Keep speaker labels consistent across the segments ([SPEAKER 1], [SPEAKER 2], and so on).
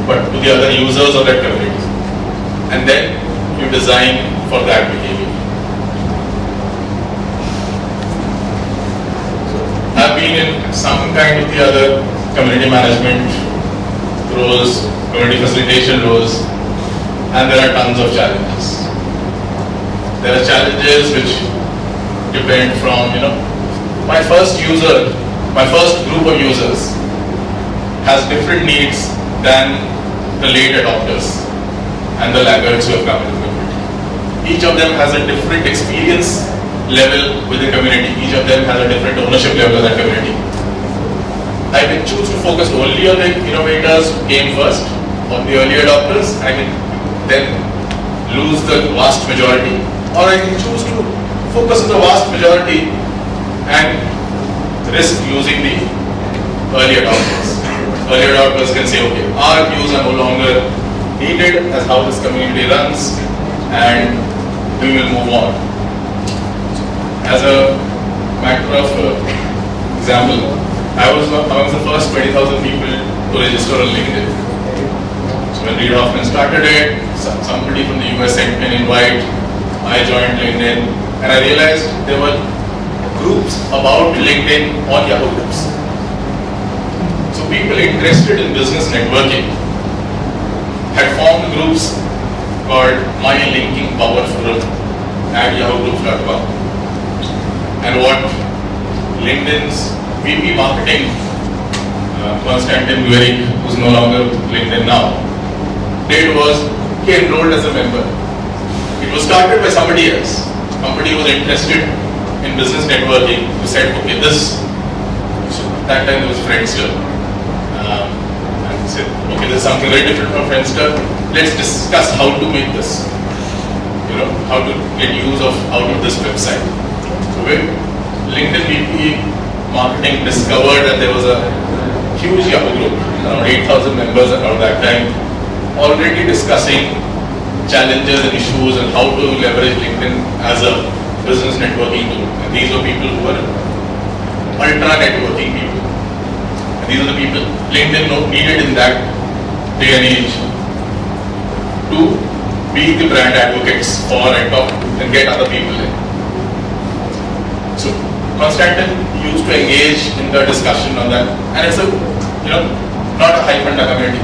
[SPEAKER 1] but to the other users of that community. And then you design for that behavior. I've been in some kind of the other community management roles, community facilitation roles, and there are tons of challenges. There are challenges which depend from, my first group of users has different needs than the late adopters and the laggards who have come into the community. Each of them has a different experience level with the community. Each of them has a different ownership level of that community. I can choose to focus only on the innovators who came first, on the early adopters. I can then lose the vast majority, or I can choose to focus on the vast majority and risk losing the early adopters. Early adopters can say, okay, our views are no longer needed as how this community runs, and we will move on. As a matter of example, I was among the first 20,000 people to register on LinkedIn. So when Reid Hoffman started it, somebody from the US sent me an invite. I joined LinkedIn, and I realized there were groups about LinkedIn on Yahoo groups. So people interested in business networking had formed groups called My Linking Power Forum at yahoogroups.com. And what LinkedIn's VP Marketing, Konstantin Gueric, who's no longer with LinkedIn now, did was he enrolled as a member. It was started by somebody else. Somebody was interested in business networking who said, okay, that time there was Friendster. And said, okay, this is something very different from Friendster. Let's discuss how to make this. How to get use out of this website. So when LinkedIn VP Marketing discovered that there was a huge Yahoo group, around 8,000 members around that time, already discussing challenges and issues and how to leverage LinkedIn as a business networking tool. And these were people who were ultra networking people. And these are the people LinkedIn needed in that day and age to be the brand advocates for and get other people in. So Konstantin used to engage in the discussion on that, and it's not a high-funda community.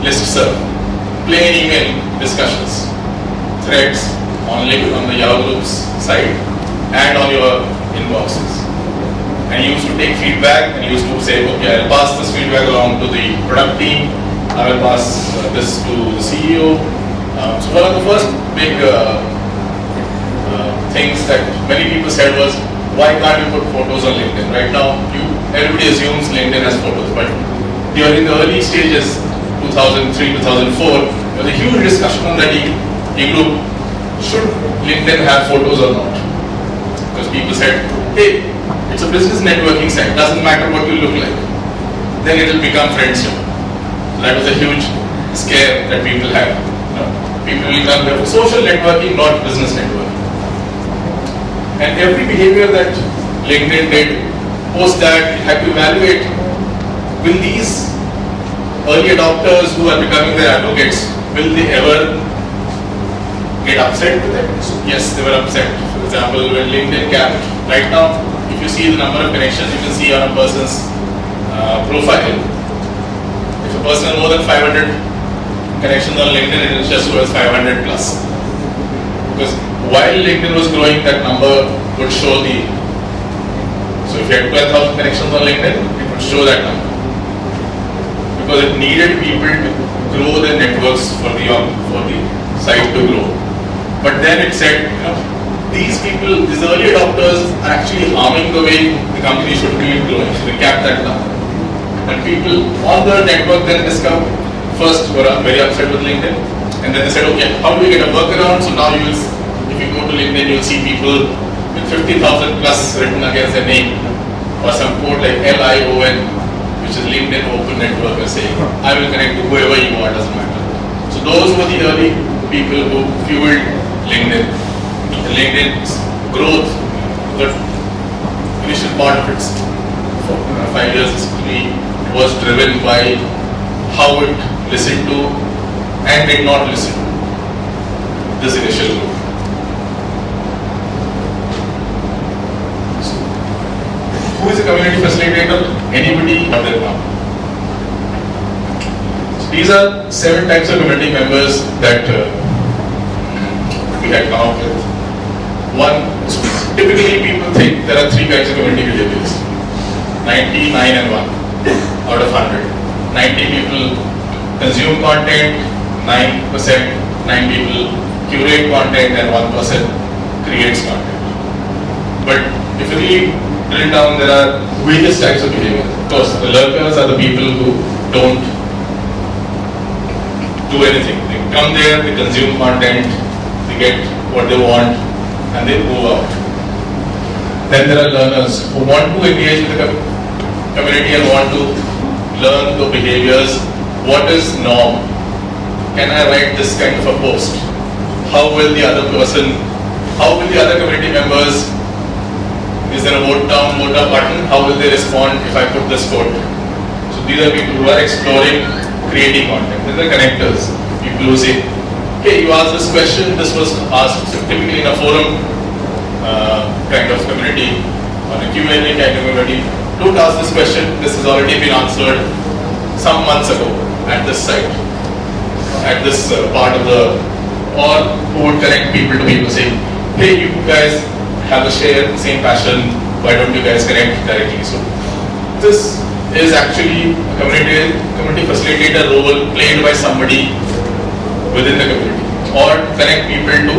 [SPEAKER 1] Listserv, plain email discussions, threads on the Yahoo Groups site and on your inboxes. And he used to take feedback and he used to say, okay, I'll pass this feedback along to the product team, I will pass this to the CEO. So one of the first big things that many people said was, why can't you put photos on LinkedIn? Right now, everybody assumes LinkedIn has photos, but during the early stages, 2003, 2004, there was a huge discussion on that group, should LinkedIn have photos or not? Because people said, hey, it's a business networking site, doesn't matter what you look like. Then it will become friendship. So that was a huge scare that people had. People will come there for social networking, not business networking. And every behavior that LinkedIn did, post that, you have to evaluate, will these early adopters who are becoming their advocates, will they ever get upset with it? So yes, they were upset. For example, when LinkedIn capped, right now, if you see the number of connections you can see on a person's profile, if a person has more than 500 connections on LinkedIn, it will just show as 500 plus. Because while LinkedIn was growing, that number would show so if you had 12,000 connections on LinkedIn, it would show that number. Because it needed people to grow their networks for the site to grow. But then it said, these early adopters are actually harming the way the company should be growing. So they capped that number. And people on the network then discovered, first were very upset with LinkedIn, and then they said, okay, how do we get a workaround? So now if you go to LinkedIn, you'll see people with 50,000 plus written against their name, or some code like LION, which is LinkedIn Open Networker, saying, I will connect to whoever you want, doesn't matter. So those were the early people who fueled LinkedIn. LinkedIn's growth, the initial part of its 5 years history was driven by how it listened to and did not listen to this initial group. So, who is a community facilitator? Anybody out there now? So these are 7 types of community members that we had come up with. One, so typically people think there are 3 kinds of community behaviors. 90, 9 and 1 out of 100. 90 people consume content, 9%, 9 people curate content and 1% creates content. But if you really drill down, there are various types of behavior. Of course, the lurkers are the people who don't do anything. They come there, they consume content, they get what they want and they move out. Then there are learners who want to engage with the community and want to learn the behaviors. What is norm? Can I write this kind of a post? How will the other person, how will the other community members, is there a vote down, vote up button? How will they respond if I put this quote? So these are people who are exploring, creating content. These are connectors. People who say, okay, you asked this question, this was asked typically in a forum kind of community, or a Q&A kind of community. Don't ask this question, this has already been answered some months ago at this site, at this part of the, or who would connect people to people saying, hey, you guys have a share, same passion, why don't you guys connect directly? So this is actually a community facilitator role played by somebody within the community, or connect people to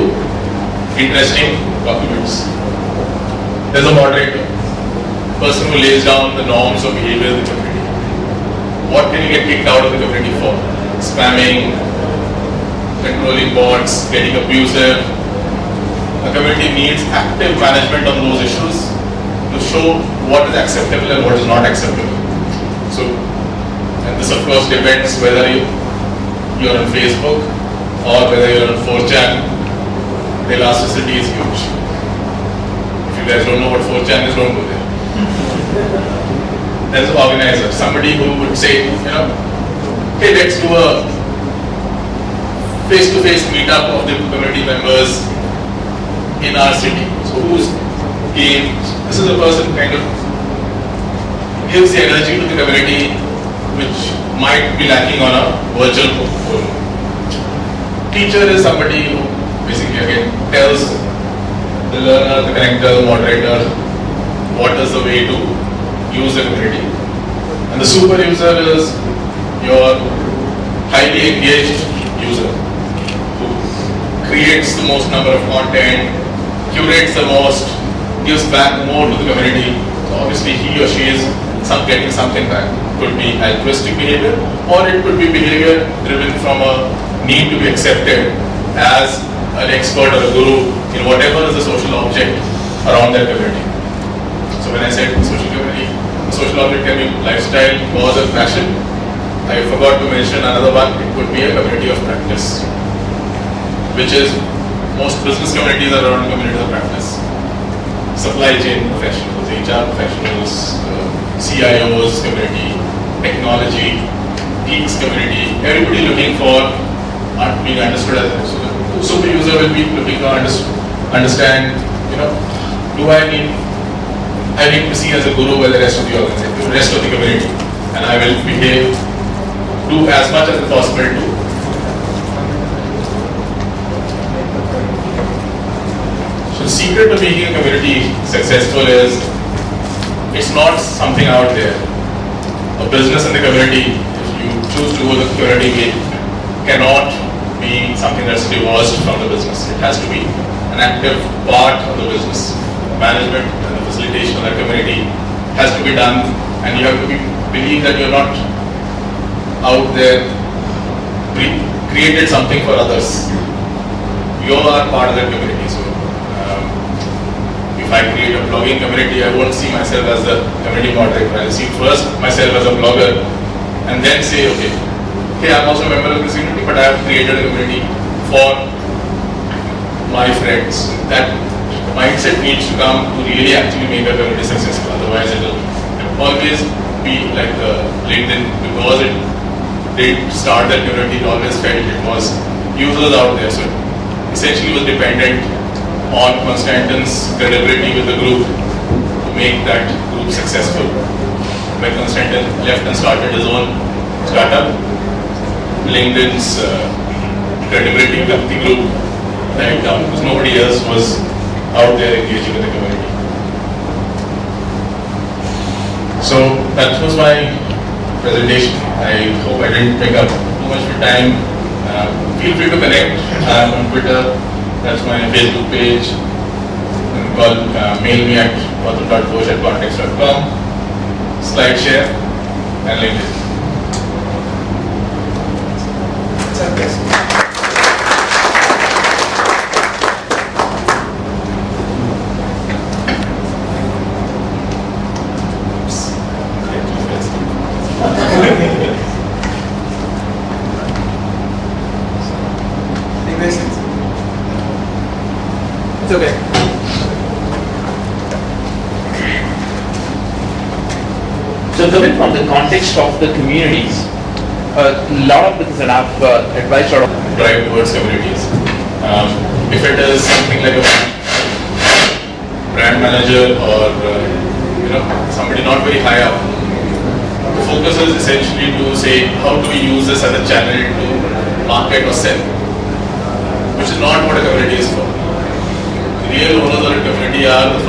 [SPEAKER 1] interesting documents. There's a moderator, person who lays down the norms of behavior in the community. What can you get kicked out of the community for? Spamming, controlling bots, getting abusive. A community needs active management on those issues to show what is acceptable and what is not acceptable. So, and this of course depends whether you're on Facebook or whether you're on 4chan. The elasticity is huge. If you guys don't know what 4chan is, don't go there. There's an organizer, somebody who would say, hey, let's do a face-to-face meetup of the community members in our city. So who's game? This is a person kind of gives the energy to the community which might be lacking on a virtual forum. Teacher is somebody who basically again tells the learner, the connector, the moderator what is the way to use the community. And the super user is your highly engaged user who creates the most number of content, curates the most, gives back more to the community. So obviously he or she is getting something back. Could be altruistic behavior, or it could be behavior driven from a need to be accepted as an expert or a guru in whatever is the social object around that community. So when I said social community, the social object can be lifestyle, cause or passion. I forgot to mention another one. It could be a community of practice, which is most business communities are around communities of practice. Supply chain professionals, HR professionals, CIOs community, technology, geeks community, everybody looking for being understood as a super user will be looking to understand, do I need to be seen as a guru by the rest of the organization, the rest of the community, and I will behave, do as much as possible to. So the secret to making a community successful is, it's not something out there. A business in the community, if you choose to go the community way, cannot be something that's divorced from the business. It has to be an active part of the business. Management and the facilitation of the community has to be done, and you have to believe that you're not out there created something for others. You are part of that community. So if I create a blogging community, I won't see myself as the community moderator. I'll see first myself as a blogger and then say, okay, I'm also a member of this community, but I have created a community for my friends. That mindset needs to come to really actually make a community successful. Otherwise, it will always be like the LinkedIn, because did start that community, it always felt it was users out there. So essentially was dependent on Konstantin's credibility with the group to make that group successful. When Konstantin left and started his own startup, LinkedIn's credibility with the group died down because nobody else was out there engaging with the community. So that was my presentation. I hope I didn't take up too much of your time. Feel free to connect. I'm on Twitter. That's my Facebook page. You can mail me at gautam.ghosh@context.com. Slide share and LinkedIn.
[SPEAKER 2] It's okay. So coming from the context of the communities, a lot of the things that I've advised sort of
[SPEAKER 1] drive towards communities. If it is something like a brand manager or somebody not very high up, the focus is essentially to say how do we use this as a channel to market or sell, which is not what a community is for. The real owners of a community are the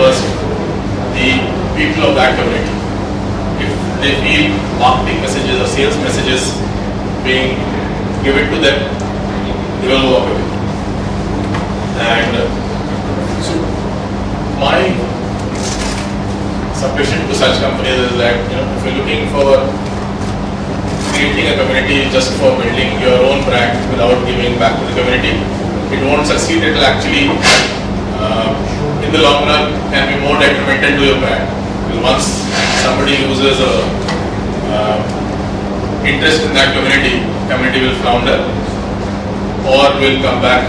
[SPEAKER 1] people of that community. If they feel marketing messages or sales messages being given to them, they will walk away. And so my submission to such companies is that if you're looking for creating a community just for building your own brand without giving back to the community, it won't succeed. It will actually in the long run can be more detrimental to your brand. Because once somebody loses interest in that community will flounder or will come back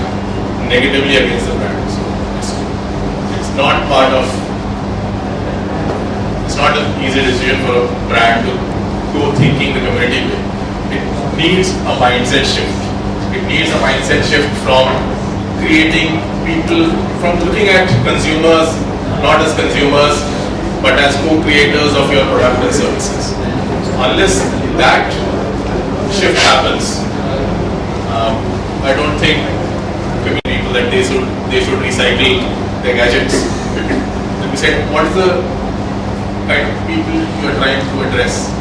[SPEAKER 1] negatively against the brand. So it's not an easy decision for a brand to go thinking the community way. It needs a mindset shift. It needs a mindset shift from creating people, from looking at consumers not as consumers but as co-creators of your product and services. So unless that shift happens, I don't think people that they should recycle their gadgets. Then we said, what is the kind of people you are trying to address?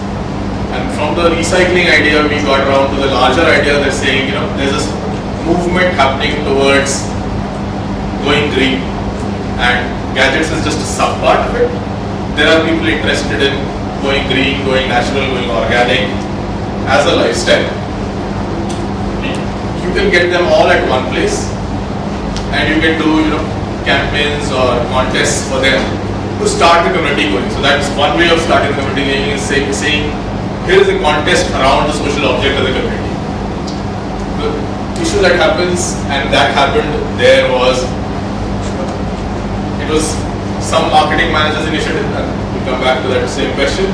[SPEAKER 1] And from the recycling idea, we got around to the larger idea that's saying, there's this movement happening towards going green, and gadgets is just a sub part of it. There are people interested in going green, going natural, going organic as a lifestyle. You can get them all at one place, and you can do campaigns or contests for them to start the community going. So that's one way of starting the community going, is saying here is a contest around the social object of the community. The issue that happens, and that happened there, was it was some marketing manager's initiative, and we'll come back to that same question.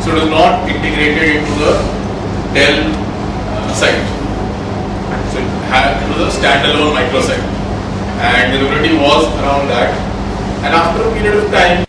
[SPEAKER 1] So it was not integrated into the Dell site. So it was a standalone microsite, and the community was around that. And after a period of time,